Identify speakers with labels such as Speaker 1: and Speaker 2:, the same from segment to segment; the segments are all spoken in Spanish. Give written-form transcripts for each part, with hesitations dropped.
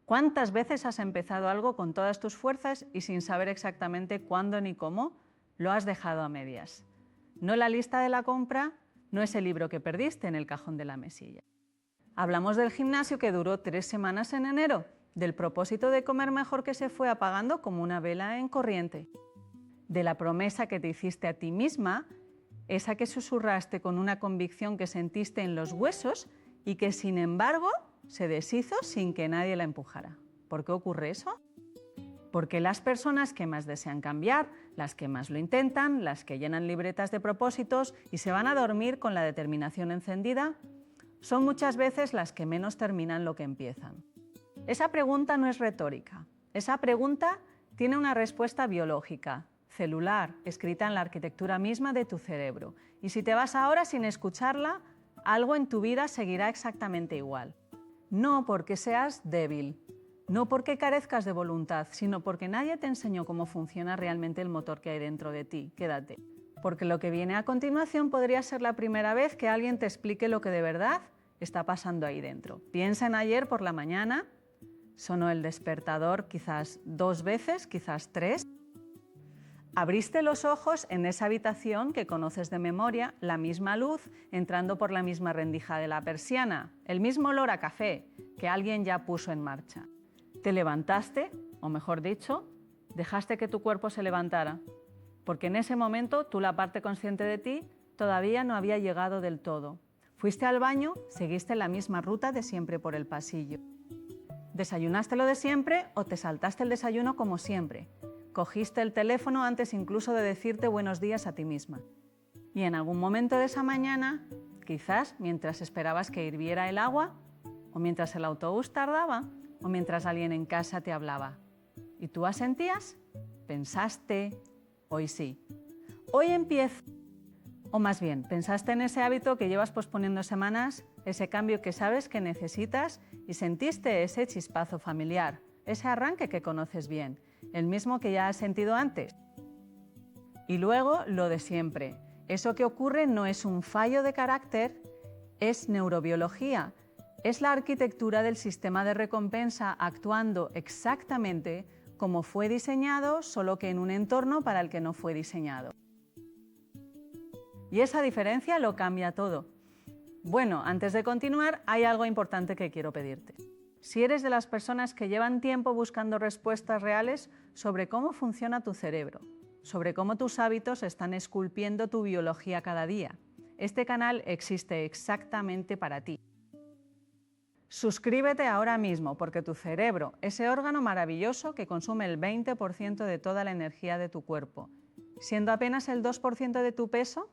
Speaker 1: ¿Cuántas veces has empezado algo con todas tus fuerzas y sin saber exactamente cuándo ni cómo lo has dejado a medias? No la lista de la compra, no ese libro que perdiste en el cajón de la mesilla. Hablamos del gimnasio que duró 3 semanas en enero, del propósito de comer mejor que se fue apagando como una vela en corriente, de la promesa que te hiciste a ti misma, esa que susurraste con una convicción que sentiste en los huesos y que sin embargo se deshizo sin que nadie la empujara. ¿Por qué ocurre eso? Porque las personas que más desean cambiar, las que más lo intentan, las que llenan libretas de propósitos y se van a dormir con la determinación encendida, son muchas veces las que menos terminan lo que empiezan. Esa pregunta no es retórica. Esa pregunta tiene una respuesta biológica, celular, escrita en la arquitectura misma de tu cerebro. Y si te vas ahora sin escucharla, algo en tu vida seguirá exactamente igual. No porque seas débil, no porque carezcas de voluntad, sino porque nadie te enseñó cómo funciona realmente el motor que hay dentro de ti. Quédate. Porque lo que viene a continuación podría ser la primera vez que alguien te explique lo que de verdad está pasando ahí dentro. Piensa en ayer por la mañana, sonó el despertador quizás 2 veces, quizás 3. Abriste los ojos en esa habitación que conoces de memoria, la misma luz entrando por la misma rendija de la persiana, el mismo olor a café que alguien ya puso en marcha. Te levantaste, o mejor dicho, dejaste que tu cuerpo se levantara, porque en ese momento tú, la parte consciente de ti, todavía no había llegado del todo. Fuiste al baño, seguiste la misma ruta de siempre por el pasillo. ¿Desayunaste lo de siempre o te saltaste el desayuno como siempre? Cogiste el teléfono antes incluso de decirte buenos días a ti misma. Y en algún momento de esa mañana, quizás mientras esperabas que hirviera el agua, o mientras el autobús tardaba, o mientras alguien en casa te hablaba. ¿Y tú asentías? ¿Pensaste? Hoy sí. Hoy empiezo. O más bien, pensaste en ese hábito que llevas posponiendo semanas, ese cambio que sabes que necesitas y sentiste ese chispazo familiar, ese arranque que conoces bien, el mismo que ya has sentido antes. Y luego lo de siempre. Eso que ocurre no es un fallo de carácter, es neurobiología. Es la arquitectura del sistema de recompensa actuando exactamente como fue diseñado, solo que en un entorno para el que no fue diseñado. Y esa diferencia lo cambia todo. Bueno, antes de continuar, hay algo importante que quiero pedirte. Si eres de las personas que llevan tiempo buscando respuestas reales sobre cómo funciona tu cerebro, sobre cómo tus hábitos están esculpiendo tu biología cada día, este canal existe exactamente para ti. Suscríbete ahora mismo porque tu cerebro, ese órgano maravilloso que consume el 20% de toda la energía de tu cuerpo, siendo apenas el 2% de tu peso,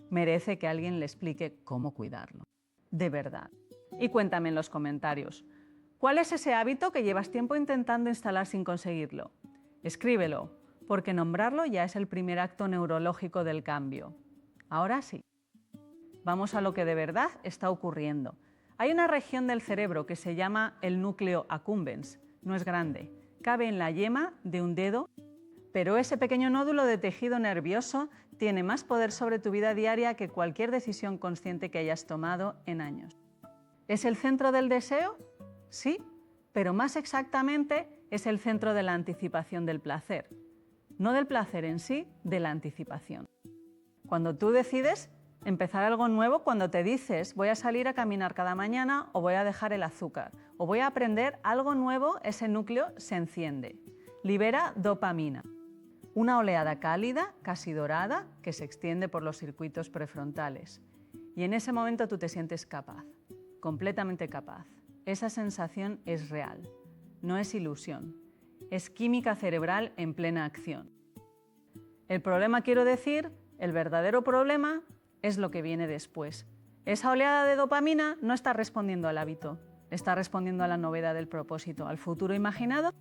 Speaker 1: merece que alguien le explique cómo cuidarlo. De verdad. Y cuéntame en los comentarios, ¿cuál es ese hábito que llevas tiempo intentando instalar sin conseguirlo? Escríbelo, porque nombrarlo ya es el primer acto neurológico del cambio. Ahora sí, vamos a lo que de verdad está ocurriendo. Hay una región del cerebro que se llama el núcleo accumbens. No es grande, cabe en la yema de un dedo, pero ese pequeño nódulo de tejido nervioso tiene más poder sobre tu vida diaria que cualquier decisión consciente que hayas tomado en años. ¿Es el centro del deseo? Sí, pero más exactamente es el centro de la anticipación del placer. No del placer en sí, de la anticipación. Cuando tú decides empezar algo nuevo, cuando te dices voy a salir a caminar cada mañana o voy a dejar el azúcar o voy a aprender algo nuevo, ese núcleo se enciende, libera dopamina. Una oleada cálida, casi dorada, que se extiende por los circuitos prefrontales. Y en ese momento tú te sientes capaz, completamente capaz. Esa sensación es real, no es ilusión. Es química cerebral en plena acción. El problema, quiero decir, el verdadero problema, es lo que viene después. Esa oleada de dopamina no está respondiendo al hábito, está respondiendo a la novedad del propósito, al futuro imaginado.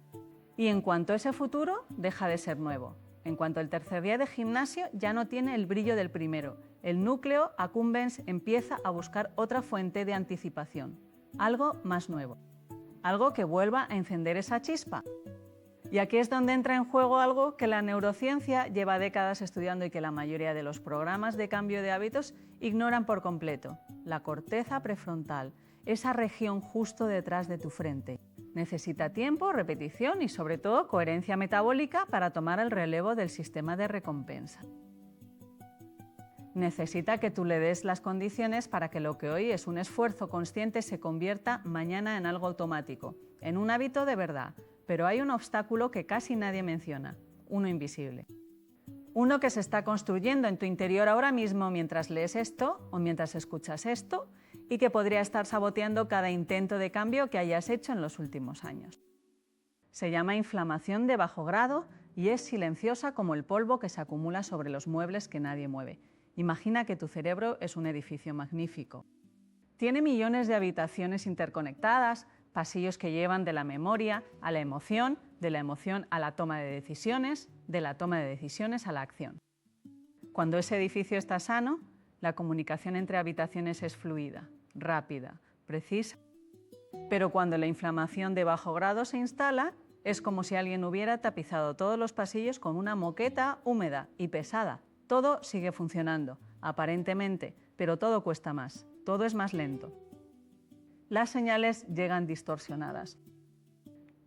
Speaker 1: Y en cuanto ese futuro deja de ser nuevo, en cuanto el tercer día de gimnasio ya no tiene el brillo del primero, el núcleo accumbens empieza a buscar otra fuente de anticipación, algo más nuevo, algo que vuelva a encender esa chispa. Y aquí es donde entra en juego algo que la neurociencia lleva décadas estudiando y que la mayoría de los programas de cambio de hábitos ignoran por completo: la corteza prefrontal, esa región justo detrás de tu frente. Necesita tiempo, repetición y sobre todo coherencia metabólica para tomar el relevo del sistema de recompensa. Necesita que tú le des las condiciones para que lo que hoy es un esfuerzo consciente se convierta mañana en algo automático, en un hábito de verdad. Pero hay un obstáculo que casi nadie menciona, uno invisible. Uno que se está construyendo en tu interior ahora mismo mientras lees esto o mientras escuchas esto y que podría estar saboteando cada intento de cambio que hayas hecho en los últimos años. Se llama inflamación de bajo grado y es silenciosa como el polvo que se acumula sobre los muebles que nadie mueve. Imagina que tu cerebro es un edificio magnífico. Tiene millones de habitaciones interconectadas, pasillos que llevan de la memoria a la emoción, de la emoción a la toma de decisiones, de la toma de decisiones a la acción. Cuando ese edificio está sano, la comunicación entre habitaciones es fluida, rápida, precisa. Pero cuando la inflamación de bajo grado se instala, es como si alguien hubiera tapizado todos los pasillos con una moqueta húmeda y pesada. Todo sigue funcionando, aparentemente, pero todo cuesta más, todo es más lento. Las señales llegan distorsionadas.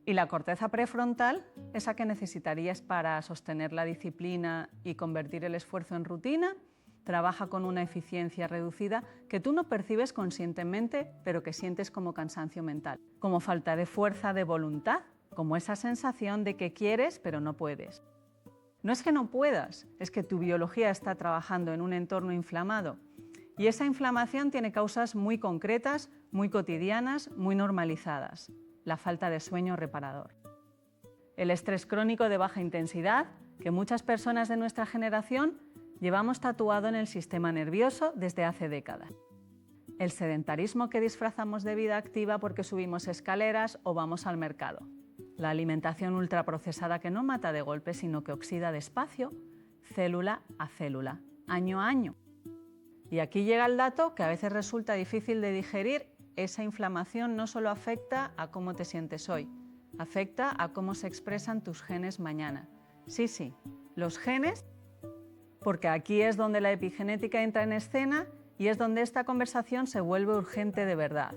Speaker 1: Y la corteza prefrontal, esa que necesitarías para sostener la disciplina y convertir el esfuerzo en rutina, trabaja con una eficiencia reducida que tú no percibes conscientemente, pero que sientes como cansancio mental, como falta de fuerza de voluntad, como esa sensación de que quieres pero no puedes. No es que no puedas, es que tu biología está trabajando en un entorno inflamado y esa inflamación tiene causas muy concretas, muy cotidianas, muy normalizadas. La falta de sueño reparador. El estrés crónico de baja intensidad, que muchas personas de nuestra generación llevamos tatuado en el sistema nervioso desde hace décadas. El sedentarismo que disfrazamos de vida activa porque subimos escaleras o vamos al mercado. La alimentación ultraprocesada que no mata de golpe, sino que oxida despacio, célula a célula, año a año. Y aquí llega el dato que a veces resulta difícil de digerir. Esa inflamación no solo afecta a cómo te sientes hoy, afecta a cómo se expresan tus genes mañana. Sí, los genes, porque aquí es donde la epigenética entra en escena y es donde esta conversación se vuelve urgente de verdad.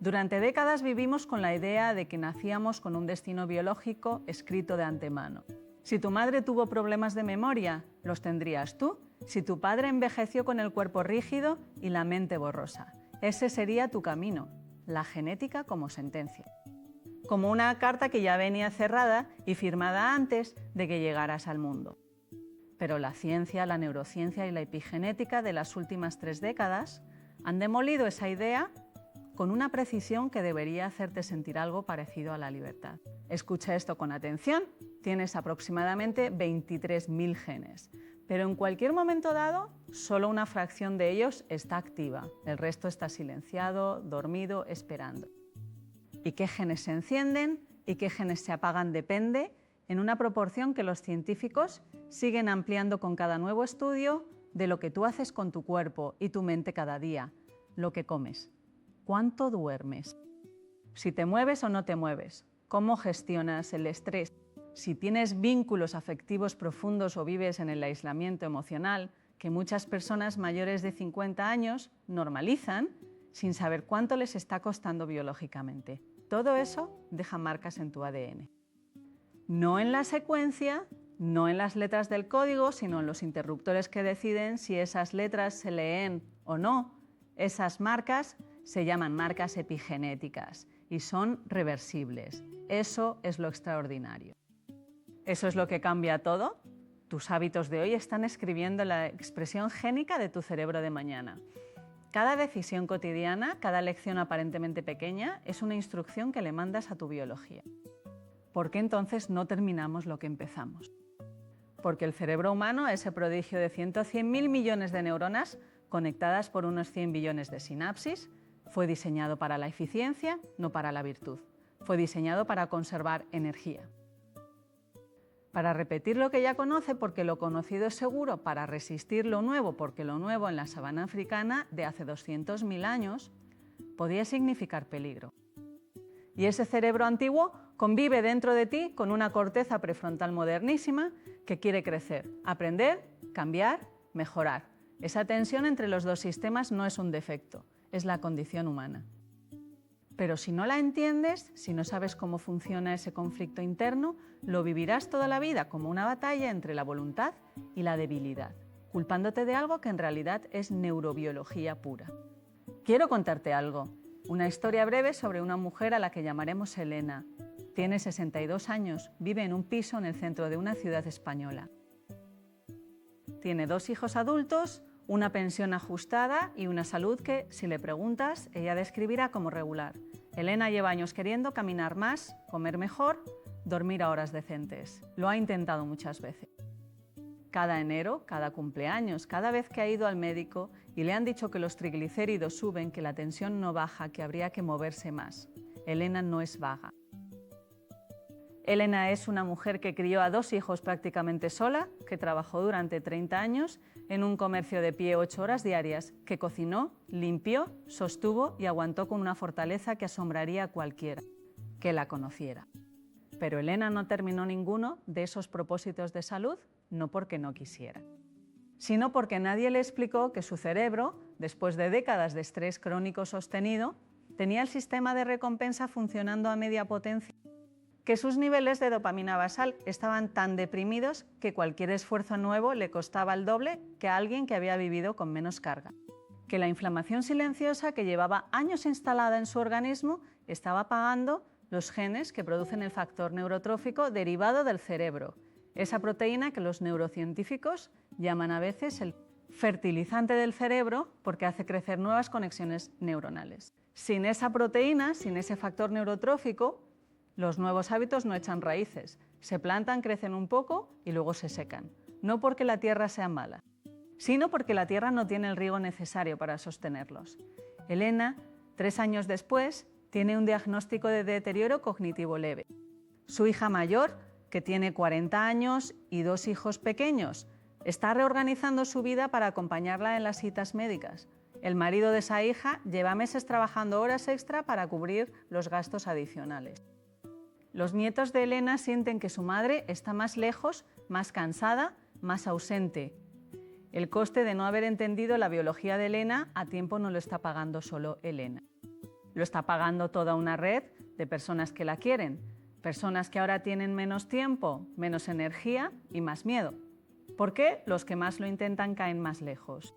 Speaker 1: Durante décadas vivimos con la idea de que nacíamos con un destino biológico escrito de antemano. Si tu madre tuvo problemas de memoria, los tendrías tú. Si tu padre envejeció con el cuerpo rígido y la mente borrosa. Ese sería tu camino, la genética como sentencia. Como una carta que ya venía cerrada y firmada antes de que llegaras al mundo. Pero la ciencia, la neurociencia y la epigenética de las últimas 3 décadas han demolido esa idea con una precisión que debería hacerte sentir algo parecido a la libertad. Escucha esto con atención, tienes aproximadamente 23.000 genes. Pero en cualquier momento dado, solo una fracción de ellos está activa. El resto está silenciado, dormido, esperando. ¿Y qué genes se encienden y qué genes se apagan? Depende, en una proporción que los científicos siguen ampliando con cada nuevo estudio, de lo que tú haces con tu cuerpo y tu mente cada día, lo que comes, cuánto duermes, si te mueves o no te mueves, cómo gestionas el estrés, si tienes vínculos afectivos profundos o vives en el aislamiento emocional que muchas personas mayores de 50 años normalizan sin saber cuánto les está costando biológicamente. Todo eso deja marcas en tu ADN. No en la secuencia, no en las letras del código, sino en los interruptores que deciden si esas letras se leen o no. Esas marcas se llaman marcas epigenéticas y son reversibles. Eso es lo extraordinario. ¿Eso es lo que cambia todo? Tus hábitos de hoy están escribiendo la expresión génica de tu cerebro de mañana. Cada decisión cotidiana, cada lección aparentemente pequeña, es una instrucción que le mandas a tu biología. ¿Por qué entonces no terminamos lo que empezamos? Porque el cerebro humano, ese prodigio de 100.000 millones de neuronas conectadas por unos 100 billones de sinapsis, fue diseñado para la eficiencia, no para la virtud. Fue diseñado para conservar energía. Para repetir lo que ya conoce porque lo conocido es seguro, para resistir lo nuevo porque lo nuevo en la sabana africana de hace 200.000 años podía significar peligro. Y ese cerebro antiguo convive dentro de ti con una corteza prefrontal modernísima que quiere crecer, aprender, cambiar, mejorar. Esa tensión entre los dos sistemas no es un defecto, es la condición humana. Pero si no la entiendes, si no sabes cómo funciona ese conflicto interno, lo vivirás toda la vida como una batalla entre la voluntad y la debilidad, culpándote de algo que en realidad es neurobiología pura. Quiero contarte algo, una historia breve sobre una mujer a la que llamaremos Elena. Tiene 62 años, vive en un piso en el centro de una ciudad española. Tiene 2 hijos adultos, una pensión ajustada y una salud que, si le preguntas, ella describirá como regular. Elena lleva años queriendo caminar más, comer mejor, dormir a horas decentes. Lo ha intentado muchas veces. Cada enero, cada cumpleaños, cada vez que ha ido al médico y le han dicho que los triglicéridos suben, que la tensión no baja, que habría que moverse más. Elena no es vaga. Elena es una mujer que crió a 2 hijos prácticamente sola, que trabajó durante 30 años en un comercio de pie 8 horas diarias, que cocinó, limpió, sostuvo y aguantó con una fortaleza que asombraría a cualquiera que la conociera. Pero Elena no terminó ninguno de esos propósitos de salud, no porque no quisiera, sino porque nadie le explicó que su cerebro, después de décadas de estrés crónico sostenido, tenía el sistema de recompensa funcionando a media potencia, que sus niveles de dopamina basal estaban tan deprimidos que cualquier esfuerzo nuevo le costaba el doble que a alguien que había vivido con menos carga, que la inflamación silenciosa que llevaba años instalada en su organismo estaba apagando los genes que producen el factor neurotrófico derivado del cerebro, esa proteína que los neurocientíficos llaman a veces el fertilizante del cerebro porque hace crecer nuevas conexiones neuronales. Sin esa proteína, sin ese factor neurotrófico, los nuevos hábitos no echan raíces, se plantan, crecen un poco y luego se secan. No porque la tierra sea mala, sino porque la tierra no tiene el riego necesario para sostenerlos. Elena, 3 años después, tiene un diagnóstico de deterioro cognitivo leve. Su hija mayor, que tiene 40 años y 2 hijos pequeños, está reorganizando su vida para acompañarla en las citas médicas. El marido de esa hija lleva meses trabajando horas extra para cubrir los gastos adicionales. Los nietos de Elena sienten que su madre está más lejos, más cansada, más ausente. El coste de no haber entendido la biología de Elena a tiempo no lo está pagando solo Elena. Lo está pagando toda una red de personas que la quieren, personas que ahora tienen menos tiempo, menos energía y más miedo. ¿Por qué los que más lo intentan caen más lejos?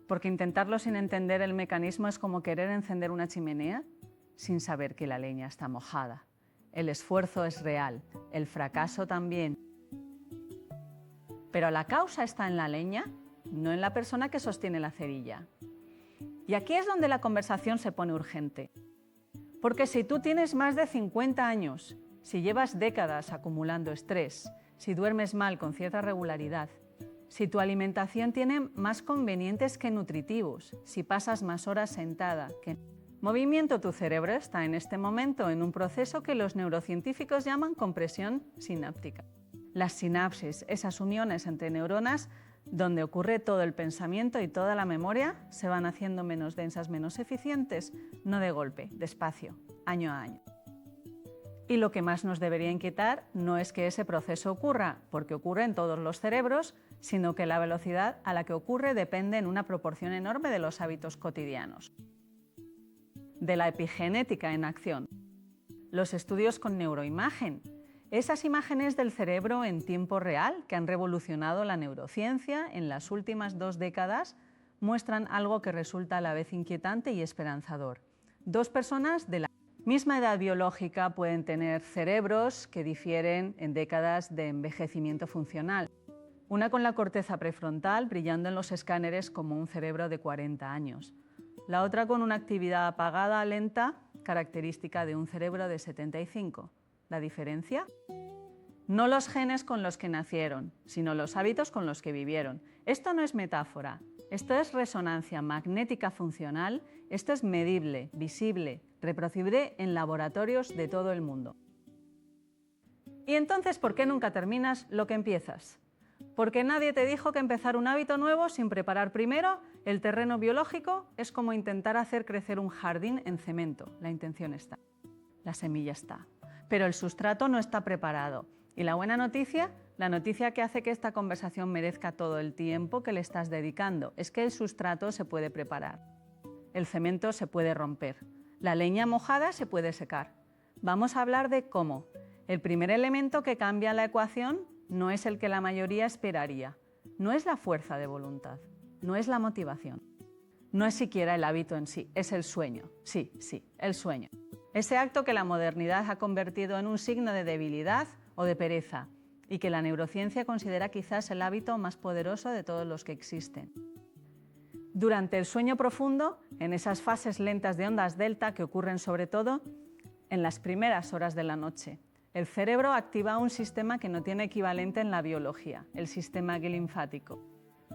Speaker 1: Porque intentarlo sin entender el mecanismo es como querer encender una chimenea sin saber que la leña está mojada. El esfuerzo es real, el fracaso también. Pero la causa está en la leña, no en la persona que sostiene la cerilla. Y aquí es donde la conversación se pone urgente. Porque si tú tienes más de 50 años, si llevas décadas acumulando estrés, si duermes mal con cierta regularidad, si tu alimentación tiene más convenientes que nutritivos, si pasas más horas sentada que movimiento, tu cerebro está en este momento en un proceso que los neurocientíficos llaman compresión sináptica. Las sinapsis, esas uniones entre neuronas donde ocurre todo el pensamiento y toda la memoria, se van haciendo menos densas, menos eficientes, no de golpe, despacio, año a año. Y lo que más nos debería inquietar no es que ese proceso ocurra, porque ocurre en todos los cerebros, sino que la velocidad a la que ocurre depende en una proporción enorme de los hábitos cotidianos. De la epigenética en acción. Los estudios con neuroimagen, esas imágenes del cerebro en tiempo real que han revolucionado la neurociencia en las últimas 2 décadas, muestran algo que resulta a la vez inquietante y esperanzador. 2 personas de la misma edad biológica pueden tener cerebros que difieren en décadas de envejecimiento funcional. Una con la corteza prefrontal brillando en los escáneres como un cerebro de 40 años. La otra con una actividad apagada, lenta, característica de un cerebro de 75. ¿La diferencia? No los genes con los que nacieron, sino los hábitos con los que vivieron. Esto no es metáfora, esto es resonancia magnética funcional, esto es medible, visible, reproducible en laboratorios de todo el mundo. ¿Y entonces por qué nunca terminas lo que empiezas? Porque nadie te dijo que empezar un hábito nuevo sin preparar primero el terreno biológico es como intentar hacer crecer un jardín en cemento. La intención está, la semilla está, pero el sustrato no está preparado. Y la buena noticia, la noticia que hace que esta conversación merezca todo el tiempo que le estás dedicando, es que el sustrato se puede preparar. El cemento se puede romper. La leña mojada se puede secar. Vamos a hablar de cómo. El primer elemento que cambia la ecuación no es el que la mayoría esperaría. No es la fuerza de voluntad, no es la motivación. No es siquiera el hábito en sí, es el sueño. Sí, el sueño. Ese acto que la modernidad ha convertido en un signo de debilidad o de pereza y que la neurociencia considera quizás el hábito más poderoso de todos los que existen. Durante el sueño profundo, en esas fases lentas de ondas delta que ocurren sobre todo en las primeras horas de la noche, el cerebro activa un sistema que no tiene equivalente en la biología, el sistema linfático.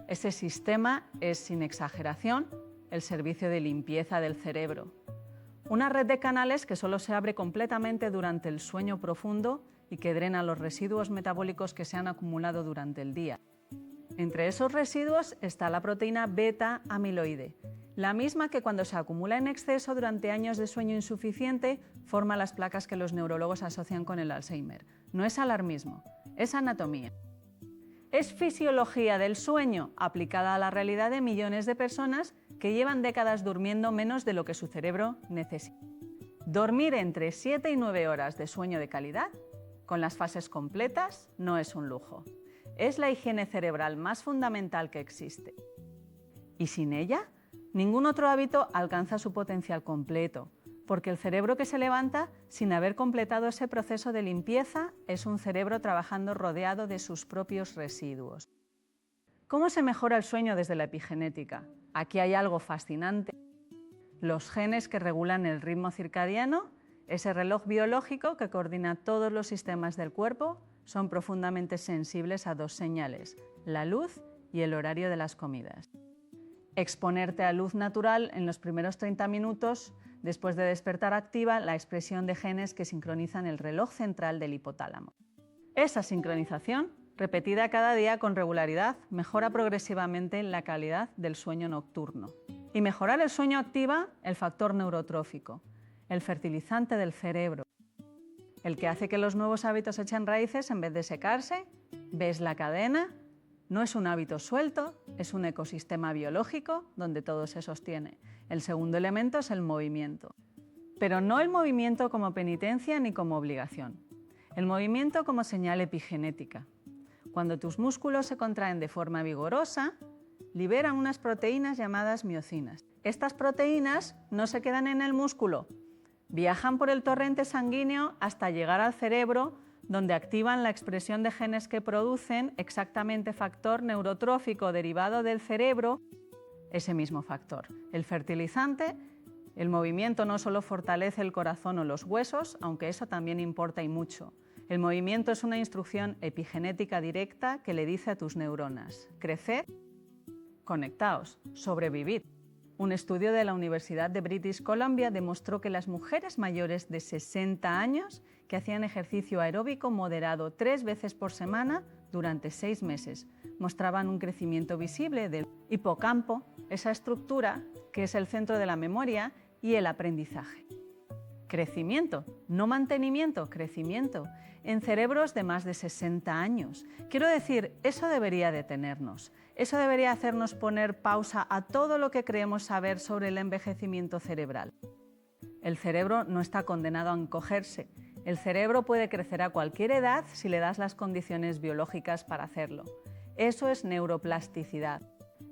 Speaker 1: Ese sistema es, sin exageración, el servicio de limpieza del cerebro. Una red de canales que solo se abre completamente durante el sueño profundo y que drena los residuos metabólicos que se han acumulado durante el día. Entre esos residuos está la proteína beta-amiloide, la misma que cuando se acumula en exceso durante años de sueño insuficiente forma las placas que los neurólogos asocian con el Alzheimer. No es alarmismo, es anatomía. Es fisiología del sueño aplicada a la realidad de millones de personas que llevan décadas durmiendo menos de lo que su cerebro necesita. Dormir entre 7 y 9 horas de sueño de calidad, con las fases completas, no es un lujo. Es la higiene cerebral más fundamental que existe. Y sin ella, ningún otro hábito alcanza su potencial completo, porque el cerebro que se levanta sin haber completado ese proceso de limpieza es un cerebro trabajando rodeado de sus propios residuos. ¿Cómo se mejora el sueño desde la epigenética? Aquí hay algo fascinante. Los genes que regulan el ritmo circadiano, ese reloj biológico que coordina todos los sistemas del cuerpo, son profundamente sensibles a dos señales, la luz y el horario de las comidas. Exponerte a luz natural en los primeros 30 minutos después de despertar activa la expresión de genes que sincronizan el reloj central del hipotálamo. Esa sincronización, repetida cada día con regularidad, mejora progresivamente la calidad del sueño nocturno. Y mejorar el sueño activa el factor neurotrófico, el fertilizante del cerebro, el que hace que los nuevos hábitos echen raíces en vez de secarse. ¿Ves la cadena? No es un hábito suelto, es un ecosistema biológico donde todo se sostiene. El segundo elemento es el movimiento. Pero no el movimiento como penitencia ni como obligación. El movimiento como señal epigenética. Cuando tus músculos se contraen de forma vigorosa, liberan unas proteínas llamadas miocinas. Estas proteínas no se quedan en el músculo, viajan por el torrente sanguíneo hasta llegar al cerebro, donde activan la expresión de genes que producen exactamente factor neurotrófico derivado del cerebro, ese mismo factor. El fertilizante, el movimiento no solo fortalece el corazón o los huesos, aunque eso también importa y mucho. El movimiento es una instrucción epigenética directa que le dice a tus neuronas: creced, conectaos, sobrevivid. Un estudio de la Universidad de British Columbia demostró que las mujeres mayores de 60 años que hacían ejercicio aeróbico moderado 3 veces por semana durante 6 meses mostraban un crecimiento visible del hipocampo, esa estructura que es el centro de la memoria y el aprendizaje. Crecimiento, no mantenimiento, crecimiento, en cerebros de más de 60 años. Quiero decir, eso debería detenernos. Eso debería hacernos poner pausa a todo lo que creemos saber sobre el envejecimiento cerebral. El cerebro no está condenado a encogerse. El cerebro puede crecer a cualquier edad si le das las condiciones biológicas para hacerlo. Eso es neuroplasticidad.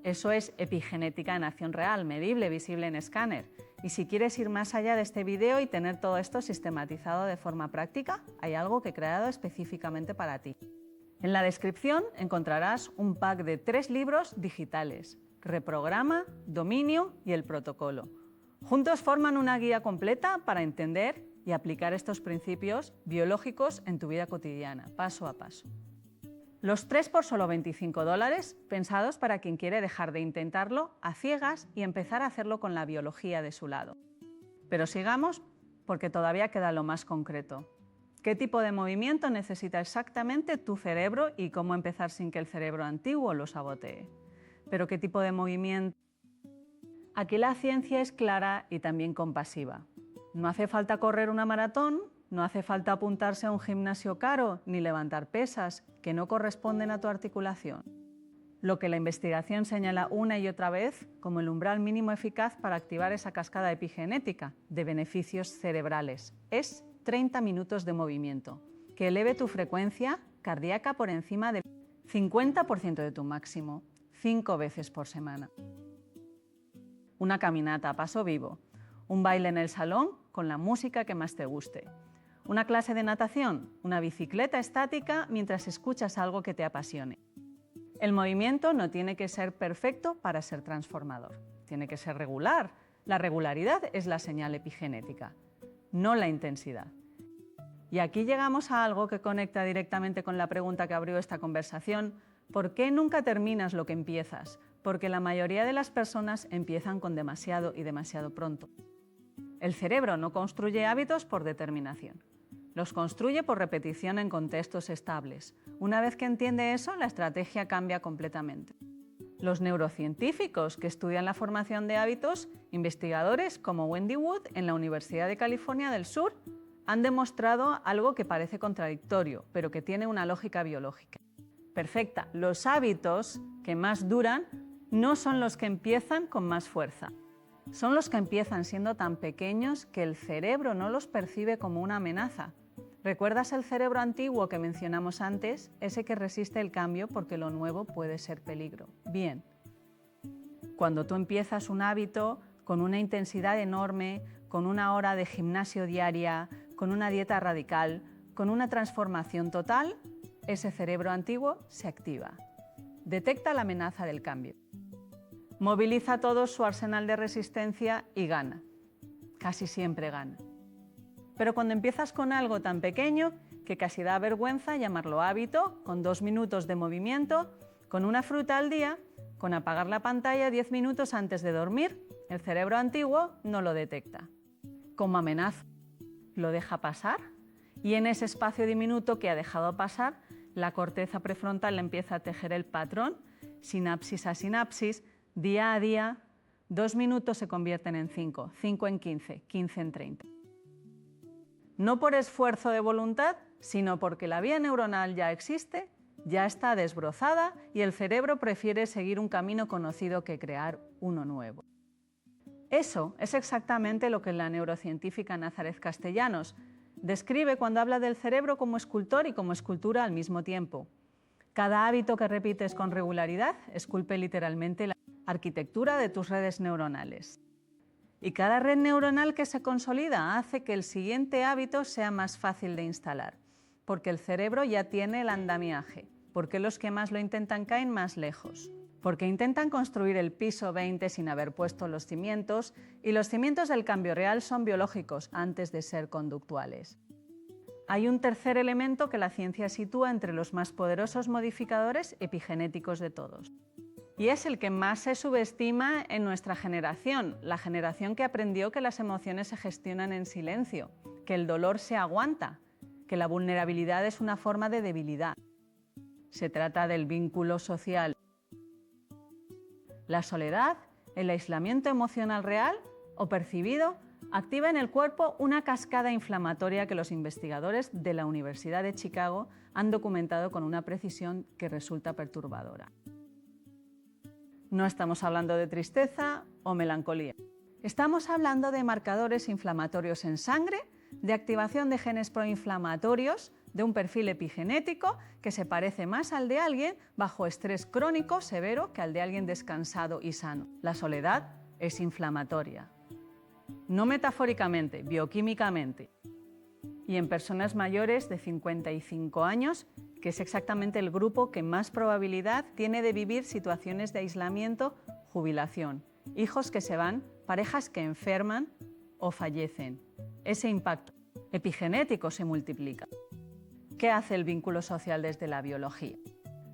Speaker 1: Eso es epigenética en acción real, medible, visible en escáner. Y si quieres ir más allá de este vídeo y tener todo esto sistematizado de forma práctica, hay algo que he creado específicamente para ti. En la descripción encontrarás un pack de 3 libros digitales: Reprograma, Dominio y El Protocolo. Juntos forman una guía completa para entender y aplicar estos principios biológicos en tu vida cotidiana, paso a paso. Los 3 por solo $25, pensados para quien quiere dejar de intentarlo a ciegas y empezar a hacerlo con la biología de su lado. Pero sigamos, porque todavía queda lo más concreto. ¿Qué tipo de movimiento necesita exactamente tu cerebro y cómo empezar sin que el cerebro antiguo lo sabotee? ¿Pero qué tipo de movimiento? Aquí la ciencia es clara y también compasiva. No hace falta correr una maratón, no hace falta apuntarse a un gimnasio caro ni levantar pesas que no corresponden a tu articulación. lo que la investigación señala una y otra vez como el umbral mínimo eficaz para activar esa cascada epigenética de beneficios cerebrales. Es 30 minutos de movimiento, que eleve tu frecuencia cardíaca por encima del 50% de tu máximo, 5 veces por semana. Una caminata a paso vivo, un baile en el salón con la música que más te guste, una clase de natación, una bicicleta estática mientras escuchas algo que te apasione. El movimiento no tiene que ser perfecto para ser transformador, tiene que ser regular. La regularidad es la señal epigenética, no la intensidad. Y aquí llegamos a algo que conecta directamente con la pregunta que abrió esta conversación: ¿por qué nunca terminas lo que empiezas? Porque la mayoría de las personas empiezan con demasiado y demasiado pronto. El cerebro no construye hábitos por determinación. Los construye por repetición en contextos estables. Una vez que entiende eso, la estrategia cambia completamente. Los neurocientíficos que estudian la formación de hábitos, investigadores como Wendy Wood en la Universidad de California del Sur, han demostrado algo que parece contradictorio, pero que tiene una lógica biológica perfecta. Los hábitos que más duran no son los que empiezan con más fuerza. Son los que empiezan siendo tan pequeños que el cerebro no los percibe como una amenaza. ¿Recuerdas el cerebro antiguo que mencionamos antes? Ese que resiste el cambio porque lo nuevo puede ser peligro. Bien, cuando tú empiezas un hábito con una intensidad enorme, con una hora de gimnasio diaria, con una dieta radical, con una transformación total, ese cerebro antiguo se activa. Detecta la amenaza del cambio. Moviliza todo su arsenal de resistencia y gana. Casi siempre gana. Pero cuando empiezas con algo tan pequeño que casi da vergüenza llamarlo hábito, con 2 minutos de movimiento, con una fruta al día, con apagar la pantalla 10 minutos antes de dormir, el cerebro antiguo no lo detecta. Como amenaza, lo deja pasar y en ese espacio diminuto que ha dejado pasar, la corteza prefrontal empieza a tejer el patrón, sinapsis a sinapsis, día a día. 2 minutos se convierten en 5, 5 en 15, 15 en 30. No por esfuerzo de voluntad, sino porque la vía neuronal ya existe, ya está desbrozada y el cerebro prefiere seguir un camino conocido que crear uno nuevo. Eso es exactamente lo que la neurocientífica Nazaret Castellanos describe cuando habla del cerebro como escultor y como escultura al mismo tiempo. Cada hábito que repites con regularidad esculpe literalmente la arquitectura de tus redes neuronales. Y cada red neuronal que se consolida hace que el siguiente hábito sea más fácil de instalar, porque el cerebro ya tiene el andamiaje, porque los que más lo intentan caen más lejos, porque intentan construir el piso 20 sin haber puesto los cimientos, y los cimientos del cambio real son biológicos antes de ser conductuales. Hay un tercer elemento que la ciencia sitúa entre los más poderosos modificadores epigenéticos de todos. Y es el que más se subestima en nuestra generación, la generación que aprendió que las emociones se gestionan en silencio, que el dolor se aguanta, que la vulnerabilidad es una forma de debilidad. Se trata del vínculo social. La soledad, el aislamiento emocional real o percibido, activa en el cuerpo una cascada inflamatoria que los investigadores de la Universidad de Chicago han documentado con una precisión que resulta perturbadora. No estamos hablando de tristeza o melancolía. Estamos hablando de marcadores inflamatorios en sangre, de activación de genes proinflamatorios, de un perfil epigenético que se parece más al de alguien bajo estrés crónico severo que al de alguien descansado y sano. La soledad es inflamatoria. No metafóricamente, bioquímicamente. Y en personas mayores de 55 años, que es exactamente el grupo que más probabilidad tiene de vivir situaciones de aislamiento, jubilación, hijos que se van, parejas que enferman o fallecen. Ese impacto epigenético se multiplica. ¿Qué hace el vínculo social desde la biología?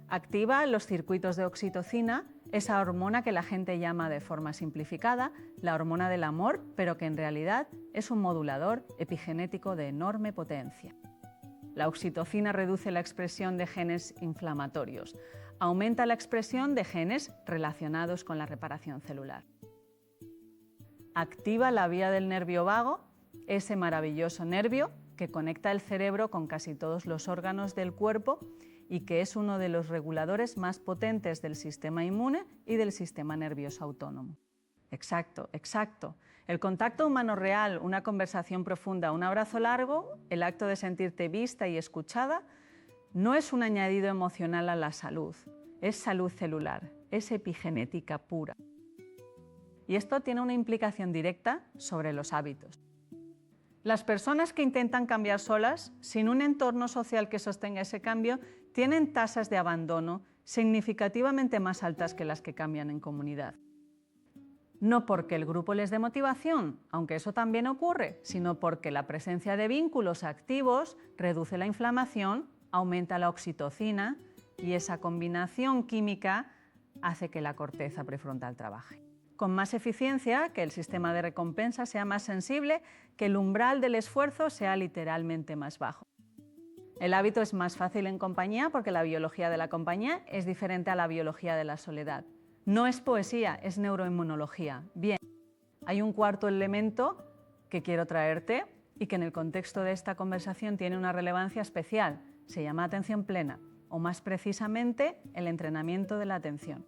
Speaker 1: Activa los circuitos de oxitocina, esa hormona que la gente llama de forma simplificada la hormona del amor, pero que en realidad es un modulador epigenético de enorme potencia. La oxitocina reduce la expresión de genes inflamatorios, aumenta la expresión de genes relacionados con la reparación celular. Activa la vía del nervio vago, ese maravilloso nervio que conecta el cerebro con casi todos los órganos del cuerpo y que es uno de los reguladores más potentes del sistema inmune y del sistema nervioso autónomo. Exacto, exacto. El contacto humano real, una conversación profunda, un abrazo largo, el acto de sentirte vista y escuchada, no es un añadido emocional a la salud, es salud celular, es epigenética pura. Y esto tiene una implicación directa sobre los hábitos. Las personas que intentan cambiar solas, sin un entorno social que sostenga ese cambio, tienen tasas de abandono significativamente más altas que las que cambian en comunidad. No porque el grupo les dé motivación, aunque eso también ocurre, sino porque la presencia de vínculos activos reduce la inflamación, aumenta la oxitocina y esa combinación química hace que la corteza prefrontal trabaje con más eficiencia, que el sistema de recompensa sea más sensible, que el umbral del esfuerzo sea literalmente más bajo. El hábito es más fácil en compañía porque la biología de la compañía es diferente a la biología de la soledad. No es poesía, es neuroinmunología. Bien, hay un cuarto elemento que quiero traerte y que en el contexto de esta conversación tiene una relevancia especial. Se llama atención plena, o más precisamente, el entrenamiento de la atención.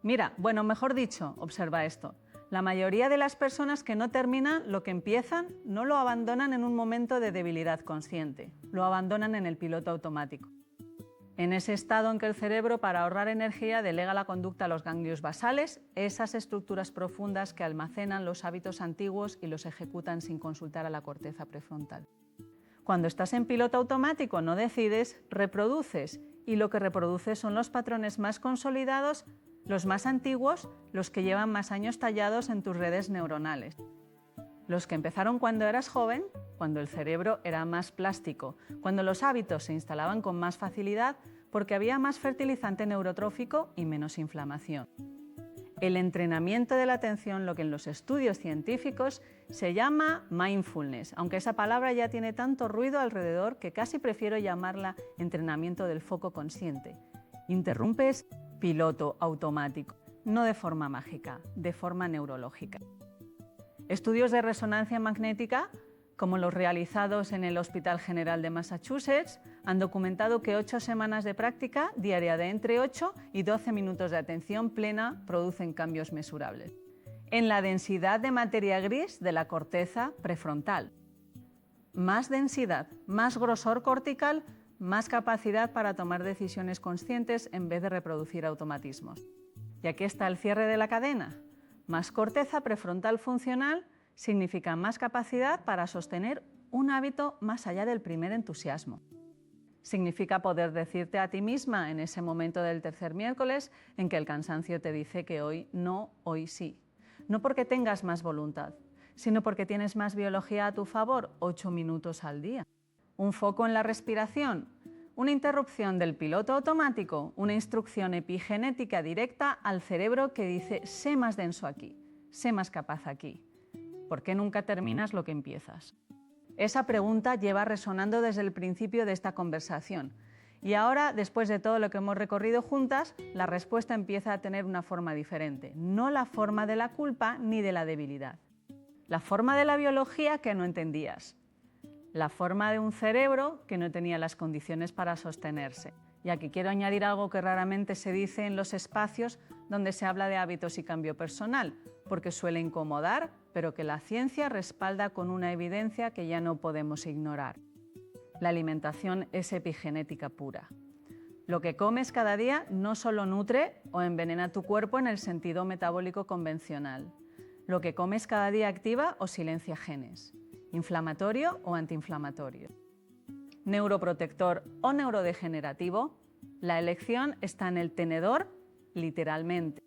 Speaker 1: Mira, bueno, mejor dicho, observa esto. La mayoría de las personas que no terminan lo que empiezan no lo abandonan en un momento de debilidad consciente, lo abandonan en el piloto automático. En ese estado en que el cerebro, para ahorrar energía, delega la conducta a los ganglios basales, esas estructuras profundas que almacenan los hábitos antiguos y los ejecutan sin consultar a la corteza prefrontal. Cuando estás en piloto automático no decides, reproduces, y lo que reproduces son los patrones más consolidados, los más antiguos, los que llevan más años tallados en tus redes neuronales. Los que empezaron cuando eras joven, cuando el cerebro era más plástico, cuando los hábitos se instalaban con más facilidad porque había más fertilizante neurotrófico y menos inflamación. El entrenamiento de la atención, lo que en los estudios científicos se llama mindfulness, aunque esa palabra ya tiene tanto ruido alrededor que casi prefiero llamarla entrenamiento del foco consciente. Interrumpes piloto automático, no de forma mágica, de forma neurológica. Estudios de resonancia magnética, como los realizados en el Hospital General de Massachusetts, han documentado que 8 semanas de práctica diaria de entre 8 y 12 minutos de atención plena producen cambios mesurables en la densidad de materia gris de la corteza prefrontal. Más densidad, más grosor cortical, más capacidad para tomar decisiones conscientes en vez de reproducir automatismos. Y aquí está el cierre de la cadena. Más corteza prefrontal funcional significa más capacidad para sostener un hábito más allá del primer entusiasmo. Significa poder decirte a ti misma en ese momento del tercer miércoles en que el cansancio te dice que hoy no, hoy sí. No porque tengas más voluntad, sino porque tienes más biología a tu favor, 8 minutos al día. Un foco en la respiración, una interrupción del piloto automático, una instrucción epigenética directa al cerebro que dice sé más denso aquí, sé más capaz aquí. ¿Por qué nunca terminas lo que empiezas? Esa pregunta lleva resonando desde el principio de esta conversación. Y ahora, después de todo lo que hemos recorrido juntas, la respuesta empieza a tener una forma diferente. No la forma de la culpa ni de la debilidad. La forma de la biología que no entendías. La forma de un cerebro que no tenía las condiciones para sostenerse. Y aquí quiero añadir algo que raramente se dice en los espacios donde se habla de hábitos y cambio personal, porque suele incomodar, pero que la ciencia respalda con una evidencia que ya no podemos ignorar. La alimentación es epigenética pura. Lo que comes cada día no solo nutre o envenena tu cuerpo en el sentido metabólico convencional. Lo que comes cada día activa o silencia genes, inflamatorio o antiinflamatorio. Neuroprotector o neurodegenerativo, la elección está en el tenedor, literalmente.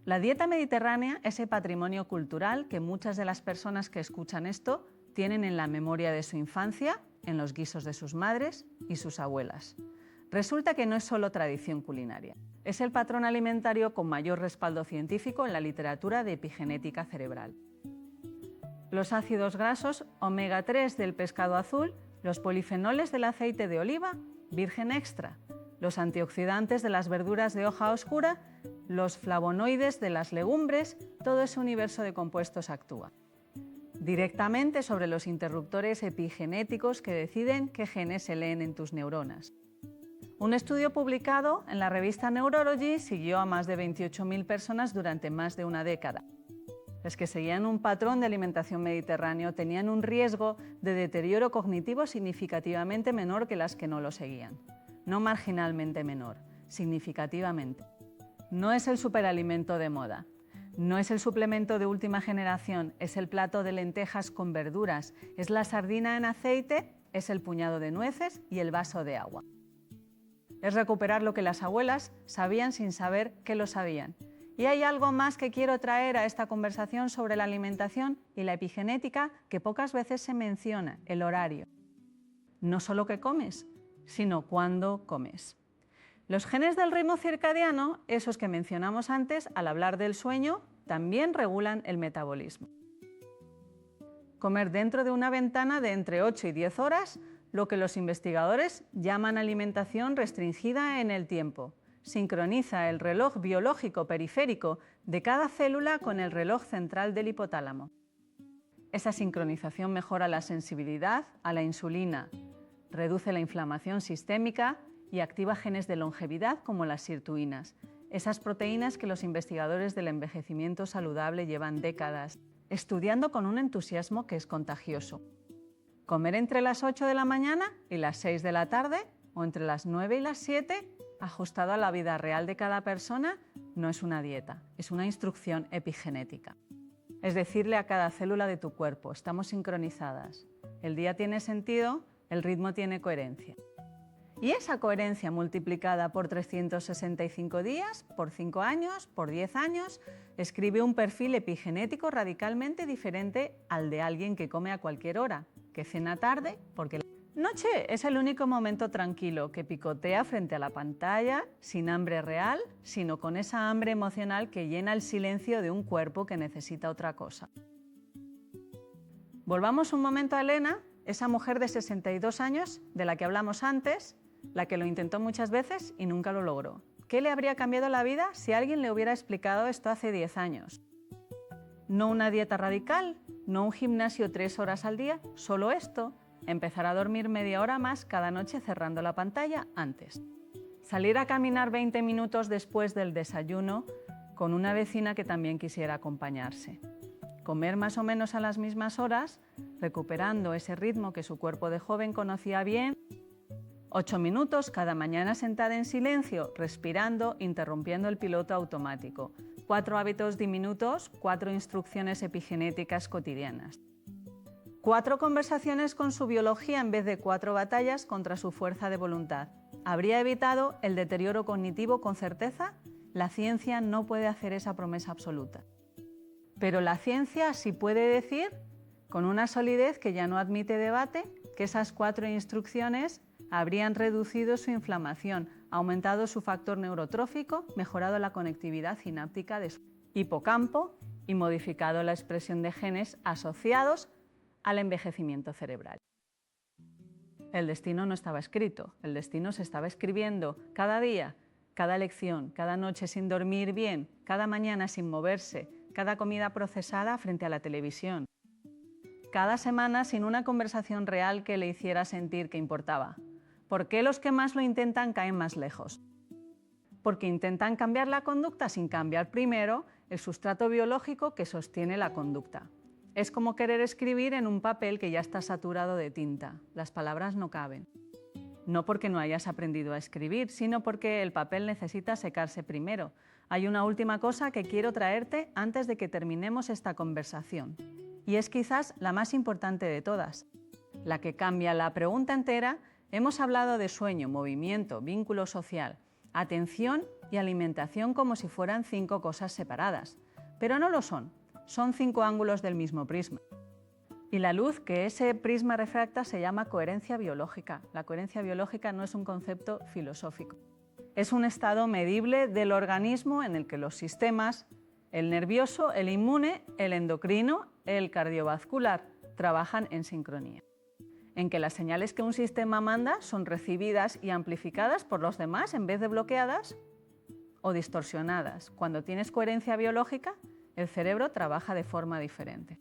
Speaker 1: La dieta mediterránea es el patrimonio cultural que muchas de las personas que escuchan esto tienen en la memoria de su infancia, en los guisos de sus madres y sus abuelas. Resulta que no es solo tradición culinaria, es el patrón alimentario con mayor respaldo científico en la literatura de epigenética cerebral. Los ácidos grasos omega 3 del pescado azul, los polifenoles del aceite de oliva virgen extra, los antioxidantes de las verduras de hoja oscura, los flavonoides de las legumbres, todo ese universo de compuestos actúa. directamente sobre los interruptores epigenéticos que deciden qué genes se leen en tus neuronas. Un estudio publicado en la revista Neurology siguió a más de 28.000 personas durante más de una década. Las que seguían un patrón de alimentación mediterráneo tenían un riesgo de deterioro cognitivo significativamente menor que las que no lo seguían. No marginalmente menor, significativamente. No es el superalimento de moda. No es el suplemento de última generación, es el plato de lentejas con verduras, es la sardina en aceite, es el puñado de nueces y el vaso de agua. Es recuperar lo que las abuelas sabían sin saber que lo sabían. Y hay algo más que quiero traer a esta conversación sobre la alimentación y la epigenética que pocas veces se menciona, el horario. No solo qué comes, sino cuándo comes. Los genes del ritmo circadiano, esos que mencionamos antes al hablar del sueño, también regulan el metabolismo. Comer dentro de una ventana de entre 8 y 10 horas, lo que los investigadores llaman alimentación restringida en el tiempo. Sincroniza el reloj biológico periférico de cada célula con el reloj central del hipotálamo. Esa sincronización mejora la sensibilidad a la insulina, reduce la inflamación sistémica y activa genes de longevidad como las sirtuinas, esas proteínas que los investigadores del envejecimiento saludable llevan décadas estudiando con un entusiasmo que es contagioso. Comer entre las 8 de la mañana y las 6 de la tarde o entre las 9 y las 7, ajustado a la vida real de cada persona, no es una dieta, es una instrucción epigenética. Es decirle a cada célula de tu cuerpo, estamos sincronizadas. El día tiene sentido, el ritmo tiene coherencia. Y esa coherencia multiplicada por 365 días, por 5 años, por 10 años, escribe un perfil epigenético radicalmente diferente al de alguien que come a cualquier hora, que cena tarde, porque la noche es el único momento tranquilo que picotea frente a la pantalla, sin hambre real, sino con esa hambre emocional que llena el silencio de un cuerpo que necesita otra cosa. Volvamos un momento a Elena, esa mujer de 62 años de la que hablamos antes, la que lo intentó muchas veces y nunca lo logró. ¿Qué le habría cambiado la vida si alguien le hubiera explicado esto hace 10 años? No una dieta radical, no un gimnasio 3 horas al día, solo esto, empezar a dormir media hora más cada noche cerrando la pantalla antes. Salir a caminar 20 minutos después del desayuno con una vecina que también quisiera acompañarse. Comer más o menos a las mismas horas, recuperando ese ritmo que su cuerpo de joven conocía bien. 8 minutos cada mañana sentada en silencio, respirando, interrumpiendo el piloto automático. 4 hábitos diminutos, 4 instrucciones epigenéticas cotidianas. 4 conversaciones con su biología en vez de 4 batallas contra su fuerza de voluntad. ¿Habría evitado el deterioro cognitivo con certeza? La ciencia no puede hacer esa promesa absoluta. Pero la ciencia sí puede decir, con una solidez que ya no admite debate, que esas 4 instrucciones habrían reducido su inflamación, aumentado su factor neurotrófico, mejorado la conectividad sináptica de su hipocampo y modificado la expresión de genes asociados al envejecimiento cerebral. El destino no estaba escrito, el destino se estaba escribiendo cada día, cada lección, cada noche sin dormir bien, cada mañana sin moverse, cada comida procesada frente a la televisión, cada semana sin una conversación real que le hiciera sentir que importaba. ¿Por qué los que más lo intentan caen más lejos? Porque intentan cambiar la conducta sin cambiar primero el sustrato biológico que sostiene la conducta. Es como querer escribir en un papel que ya está saturado de tinta. Las palabras no caben. No porque no hayas aprendido a escribir, sino porque el papel necesita secarse primero. Hay una última cosa que quiero traerte antes de que terminemos esta conversación. Y es quizás la más importante de todas, la que cambia la pregunta entera. Hemos hablado de sueño, movimiento, vínculo social, atención y alimentación como si fueran 5 cosas separadas, pero no lo son, son 5 ángulos del mismo prisma. Y la luz que ese prisma refracta se llama coherencia biológica. La coherencia biológica no es un concepto filosófico, es un estado medible del organismo en el que los sistemas, el nervioso, el inmune, el endocrino, el cardiovascular, trabajan en sincronía, en que las señales que un sistema manda son recibidas y amplificadas por los demás en vez de bloqueadas o distorsionadas. Cuando tienes coherencia biológica, el cerebro trabaja de forma diferente.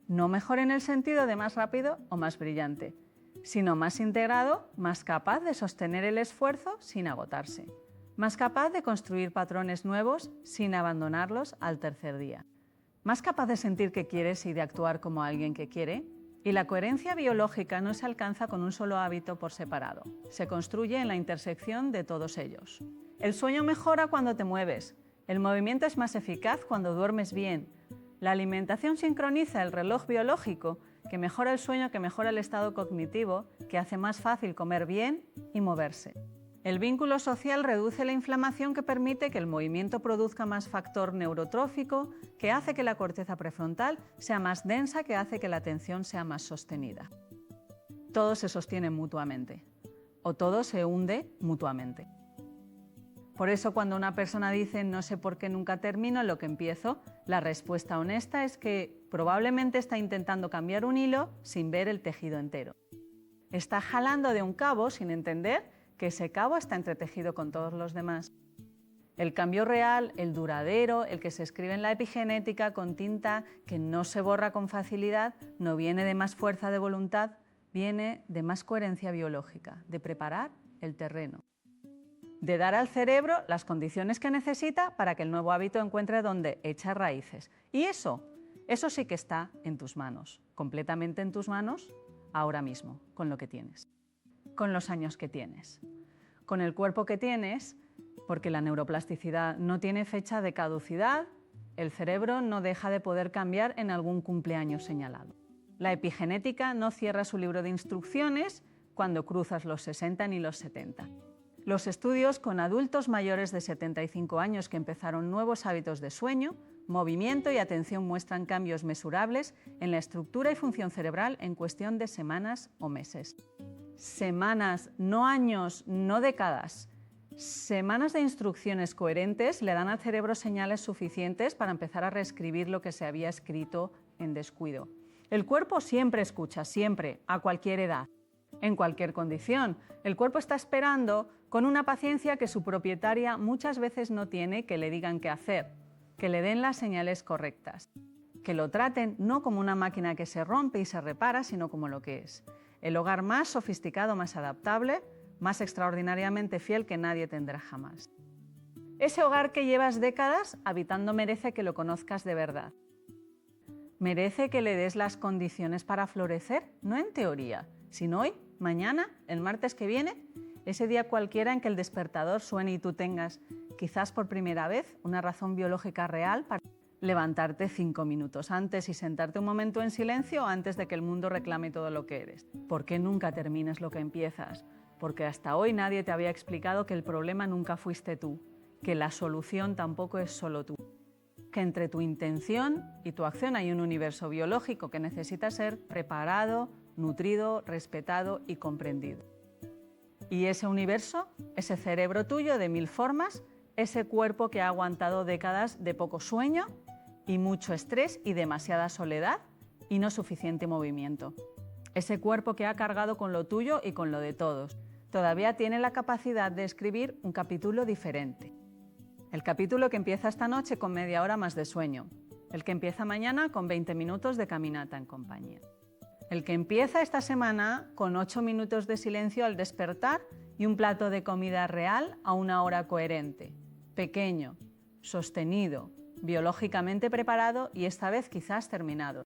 Speaker 1: No mejor en el sentido de más rápido o más brillante, sino más integrado, más capaz de sostener el esfuerzo sin agotarse, más capaz de construir patrones nuevos sin abandonarlos al tercer día, más capaz de sentir que quieres y de actuar como alguien que quiere. Y la coherencia biológica no se alcanza con un solo hábito por separado, se construye en la intersección de todos ellos. El sueño mejora cuando te mueves, el movimiento es más eficaz cuando duermes bien, la alimentación sincroniza el reloj biológico, que mejora el sueño, que mejora el estado cognitivo, que hace más fácil comer bien y moverse. El vínculo social reduce la inflamación, que permite que el movimiento produzca más factor neurotrófico, que hace que la corteza prefrontal sea más densa, que hace que la atención sea más sostenida. Todo se sostiene mutuamente, o todo se hunde mutuamente. Por eso cuando una persona dice no sé por qué nunca termino lo que empiezo, la respuesta honesta es que probablemente está intentando cambiar un hilo sin ver el tejido entero. Está jalando de un cabo sin entender que ese cabo está entretejido con todos los demás. El cambio real, el duradero, el que se escribe en la epigenética con tinta que no se borra con facilidad, no viene de más fuerza de voluntad, viene de más coherencia biológica, de preparar el terreno, de dar al cerebro las condiciones que necesita para que el nuevo hábito encuentre donde echar raíces. Y eso sí que está en tus manos, completamente en tus manos, ahora mismo, con lo que tienes, con los años que tienes, con el cuerpo que tienes, porque la neuroplasticidad no tiene fecha de caducidad, el cerebro no deja de poder cambiar en algún cumpleaños señalado. La epigenética no cierra su libro de instrucciones cuando cruzas los 60 ni los 70. Los estudios con adultos mayores de 75 años que empezaron nuevos hábitos de sueño, movimiento y atención muestran cambios mesurables en la estructura y función cerebral en cuestión de semanas o meses. Semanas, no años, no décadas. Semanas de instrucciones coherentes le dan al cerebro señales suficientes para empezar a reescribir lo que se había escrito en descuido. El cuerpo siempre escucha, siempre, a cualquier edad, en cualquier condición. El cuerpo está esperando con una paciencia que su propietaria muchas veces no tiene, que le digan qué hacer, que le den las señales correctas, que lo traten no como una máquina que se rompe y se repara, sino como lo que es. El hogar más sofisticado, más adaptable, más extraordinariamente fiel que nadie tendrá jamás. Ese hogar que llevas décadas habitando merece que lo conozcas de verdad. Merece que le des las condiciones para florecer, no en teoría, sino hoy, mañana, el martes que viene, ese día cualquiera en que el despertador suene y tú tengas, quizás por primera vez, una razón biológica real para levantarte 5 minutos antes y sentarte un momento en silencio antes de que el mundo reclame todo lo que eres. ¿Por qué nunca termines lo que empiezas? Porque hasta hoy nadie te había explicado que el problema nunca fuiste tú, que la solución tampoco es solo tú, que entre tu intención y tu acción hay un universo biológico que necesita ser preparado, nutrido, respetado y comprendido. Y ese universo, ese cerebro tuyo de 1000 formas, ese cuerpo que ha aguantado décadas de poco sueño y mucho estrés y demasiada soledad y no suficiente movimiento. Ese cuerpo que ha cargado con lo tuyo y con lo de todos, todavía tiene la capacidad de escribir un capítulo diferente. El capítulo que empieza esta noche con media hora más de sueño, el que empieza mañana con 20 minutos de caminata en compañía. El que empieza esta semana con 8 minutos de silencio al despertar y un plato de comida real a una hora coherente, pequeño, sostenido, biológicamente preparado y esta vez quizás terminado.